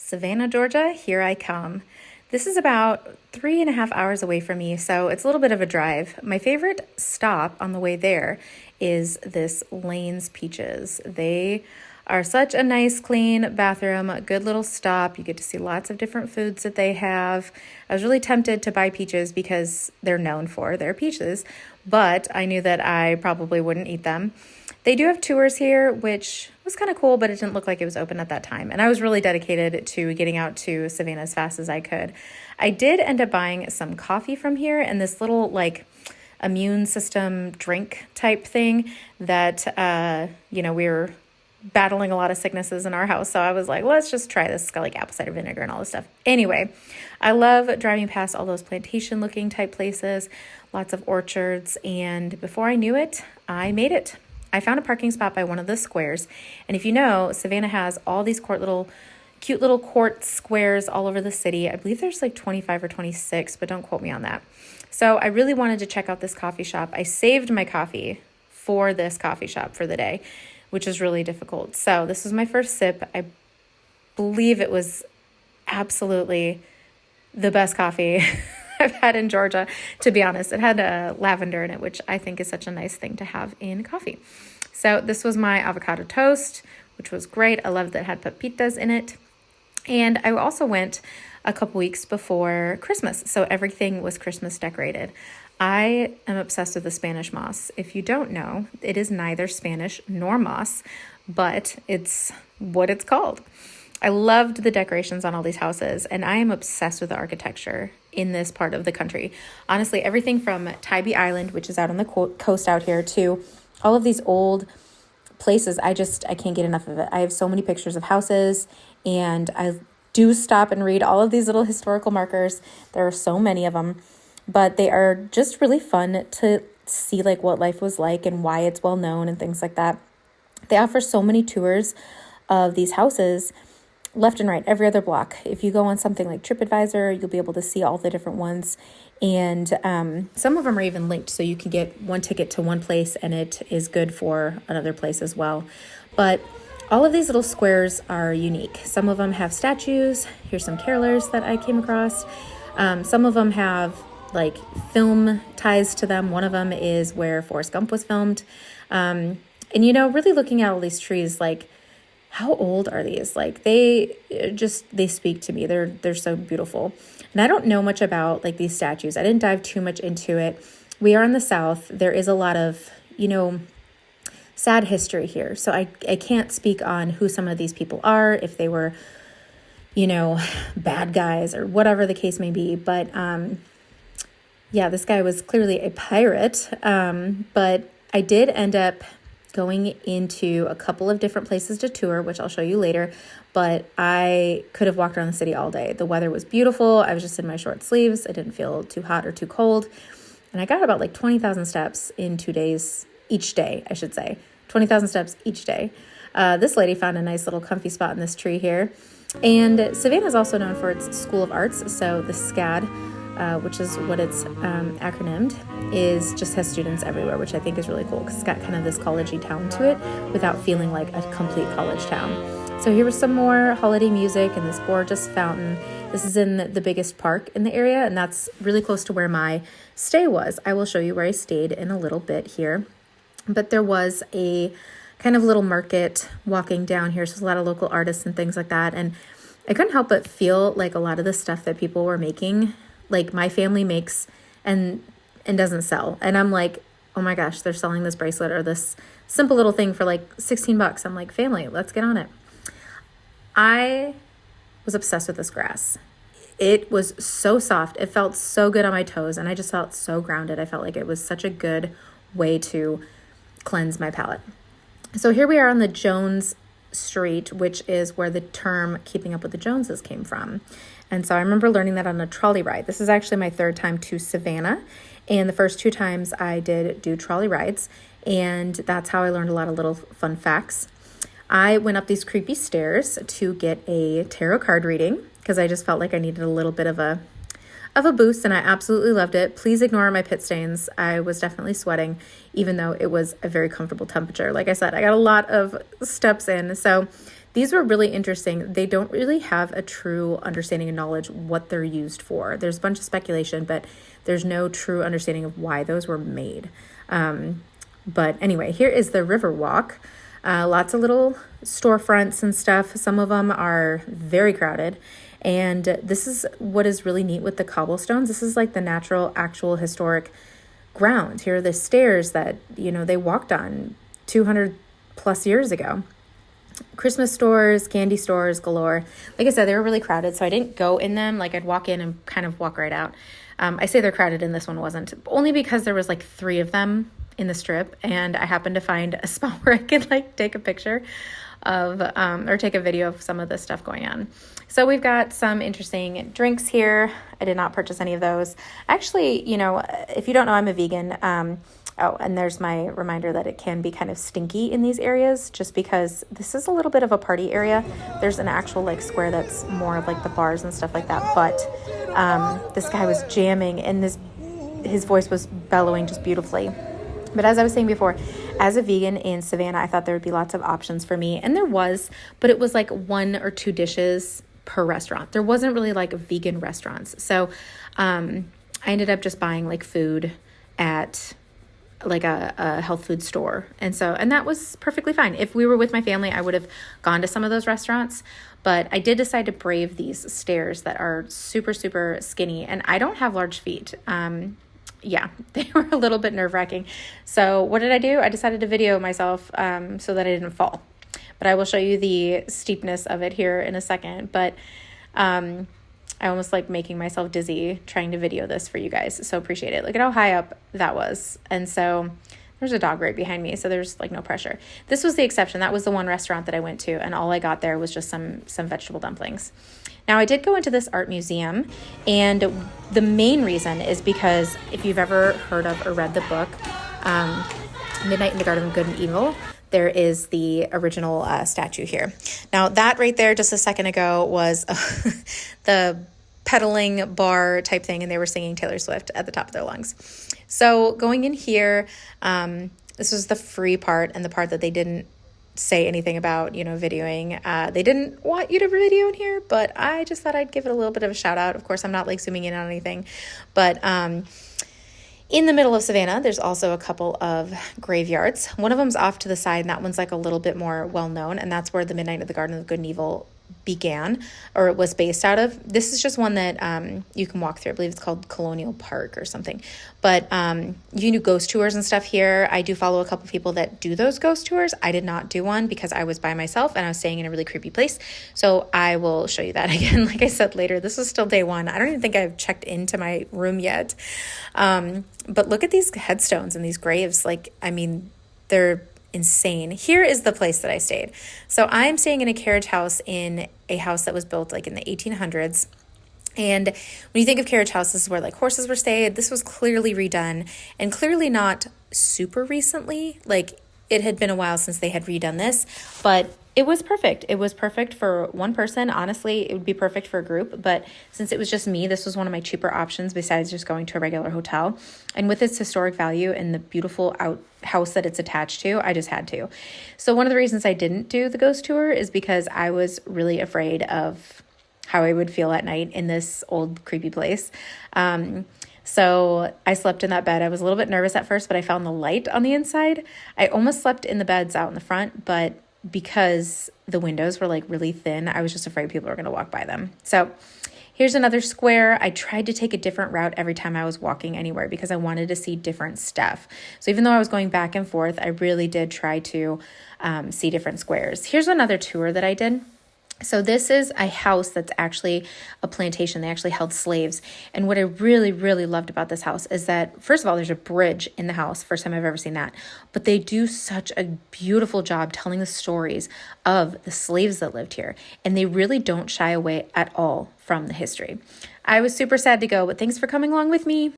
Savannah, Georgia, here I come. This is about 3.5 hours away from me, so it's a little bit of a drive. My favorite stop on the way there is this Lane's Peaches. They are such a nice, clean bathroom, a good little stop. You get to see lots of different foods that they have. I was really tempted to buy peaches because they're known for their peaches, but I knew that I probably wouldn't eat them. They do have tours here, which was kind of cool, but it didn't look like it was open at that time. And I was really dedicated to getting out to Savannah as fast as I could. I did end up buying some coffee from here and this little immune system drink type thing that, we were battling a lot of sicknesses in our house. So I was like, let's just try this. It's got like apple cider vinegar and all this stuff. Anyway, I love driving past all those plantation looking type places, lots of orchards. And before I knew it, I made it. I found a parking spot by one of the squares. And if you know, Savannah has all these cute little court squares all over the city. I believe there's like 25 or 26, but don't quote me on that. So I really wanted to check out this coffee shop. I saved my coffee for this coffee shop for the day, which is really difficult. So this was my first sip. I believe it was absolutely the best coffee I've had in Georgia, to be honest. It had lavender in it, which I think is such a nice thing to have in coffee. So this was my avocado toast, which was great. I loved that it had pepitas in it. And I also went a couple weeks before Christmas, so everything was Christmas decorated. I am obsessed with the Spanish moss. If you don't know, it is neither Spanish nor moss, but it's what it's called. I loved the decorations on all these houses, and I am obsessed with the architecture in this part of the country. Honestly, everything from Tybee Island, which is out on the coast out here, to all of these old places. I can't get enough of it. I have so many pictures of houses, and I do stop and read all of these little historical markers. There are so many of them, but they are just really fun to see like what life was like and why it's well known and things like that. They offer so many tours of these houses left and right, every other block. If you go on something like TripAdvisor, you'll be able to see all the different ones. And some of them are even linked, so you can get one ticket to one place and it is good for another place as well. But all of these little squares are unique. Some of them have statues. Here's some carolers that I came across. Some of them have like film ties to them. One of them is where Forrest Gump was filmed. And really looking at all these trees, like, how old are these? Like they speak to me. They're so beautiful. And I don't know much about like these statues. I didn't dive too much into it. We are in the South. There is a lot of, sad history here. So I can't speak on who some of these people are, if they were, bad guys or whatever the case may be. But this guy was clearly a pirate. But I did end up going into a couple of different places to tour, which I'll show you later, but I could have walked around the city all day. The weather was beautiful. I was just in my short sleeves. I didn't feel too hot or too cold. And I got about like 20,000 steps in 2 days, each day, I should say. 20,000 steps each day. This lady found a nice little comfy spot in this tree here. And Savannah is also known for its School of Arts. So the SCAD, which is what it's acronymed, just has students everywhere, which I think is really cool because it's got kind of this college-y town to it without feeling like a complete college town. So here was some more holiday music and this gorgeous fountain. This is in the biggest park in the area, and that's really close to where my stay was. I will show you where I stayed in a little bit here. But there was a kind of little market walking down here, so there's a lot of local artists and things like that. And I couldn't help but feel like a lot of the stuff that people were making, like my family makes and doesn't sell. And I'm like, oh my gosh, they're selling this bracelet or this simple little thing for like $16. I'm like, family, let's get on it. I was obsessed with this grass. It was so soft. It felt so good on my toes, and I just felt so grounded. I felt like it was such a good way to cleanse my palate. So here we are on the Jones Street, which is where the term Keeping Up with the Joneses came from. And so I remember learning that on a trolley ride. This is actually my third time to Savannah. And the first 2 times I did do trolley rides. And that's how I learned a lot of little fun facts. I went up these creepy stairs to get a tarot card reading because I just felt like I needed a little bit of a boost, and I absolutely loved it. Please ignore my pit stains. I was definitely sweating, even though it was a very comfortable temperature. Like I said, I got a lot of steps in. So These were really interesting. They don't really have a true understanding and knowledge what they're used for. There's a bunch of speculation, but there's no true understanding of why those were made. But anyway, here is the river walk. Lots of little storefronts and stuff. Some of them are very crowded. And this is what is really neat with the cobblestones. This is like the natural, actual, historic ground. Here are the stairs that, they walked on 200 plus years ago. Christmas stores, candy stores galore. Like I said, they were really crowded, so I didn't go in them. Like I'd walk in and kind of walk right out. I say they're crowded and this one wasn't, only because there was like 3 of them in the strip, and I happened to find a spot where I could like take a picture of or take a video of some of the stuff going on. So we've got some interesting drinks here. I did not purchase any of those. Actually, if you don't know, I'm a vegan. Oh, and there's my reminder that it can be kind of stinky in these areas just because this is a little bit of a party area. There's an actual like square that's more of like the bars and stuff like that. But this guy was jamming and his voice was bellowing just beautifully. But as I was saying before, as a vegan in Savannah, I thought there would be lots of options for me. And there was, but it was like 1 or 2 dishes per restaurant. There wasn't really like vegan restaurants. So I ended up just buying like food at like a health food store. And that was perfectly fine. If we were with my family, I would have gone to some of those restaurants, but I did decide to brave these stairs that are super, super skinny, and I don't have large feet. Yeah, they were a little bit nerve-wracking. So what did I do? I decided to video myself so that I didn't fall. But I will show you the steepness of it here in a second. But I almost like making myself dizzy trying to video this for you guys. So appreciate it. Look at how high up that was. And so there's a dog right behind me, so there's like no pressure. This was the exception. That was the one restaurant that I went to, and all I got there was just some vegetable dumplings. Now, I did go into this art museum, and the main reason is because if you've ever heard of or read the book, Midnight in the Garden of Good and Evil, there is the original statue here. Now, that right there just a second ago was the pedaling bar type thing, and they were singing Taylor Swift at the top of their lungs. So going in here, this was the free part and the part that they didn't say anything about, videoing. They didn't want you to video in here, but I just thought I'd give it a little bit of a shout out. Of course, I'm not like zooming in on anything, but in the middle of Savannah, there's also a couple of graveyards. One of them's off to the side, and that one's like a little bit more well-known, and that's where the Midnight at the Garden of Good and Evil began, or it was based out of. This is just one that you can walk through. I believe it's called Colonial Park or something. But you can do ghost tours and stuff here. I do follow a couple people that do those ghost tours. I did not do one because I was by myself and I was staying in a really creepy place. So I will show you that again, like I said, later. This is still day 1. I don't even think I've checked into my room yet. But look at these headstones and these graves. Like, I mean, they're insane. Here is the place that I stayed. So I'm staying in a carriage house in a house that was built like in the 1800s. And when you think of carriage houses where like horses were stayed, this was clearly redone and clearly not super recently. Like it had been a while since they had redone this, but it was perfect. It was perfect for one person. Honestly, it would be perfect for a group. But since it was just me, this was one of my cheaper options besides just going to a regular hotel. And with its historic value and the beautiful house that it's attached to, I just had to. So one of the reasons I didn't do the ghost tour is because I was really afraid of how I would feel at night in this old creepy place. So I slept in that bed. I was a little bit nervous at first, but I found the light on the inside. I almost slept in the beds out in the front, but because the windows were like really thin, I was just afraid people were going to walk by them. So here's another square. I tried to take a different route every time I was walking anywhere because I wanted to see different stuff. So even though I was going back and forth, I really did try to see different squares. Here's another tour that I did. So this is a house that's actually a plantation. They actually held slaves. And what I really, really loved about this house is that, first of all, there's a bridge in the house. First time I've ever seen that. But they do such a beautiful job telling the stories of the slaves that lived here. And they really don't shy away at all from the history. I was super sad to go, but thanks for coming along with me.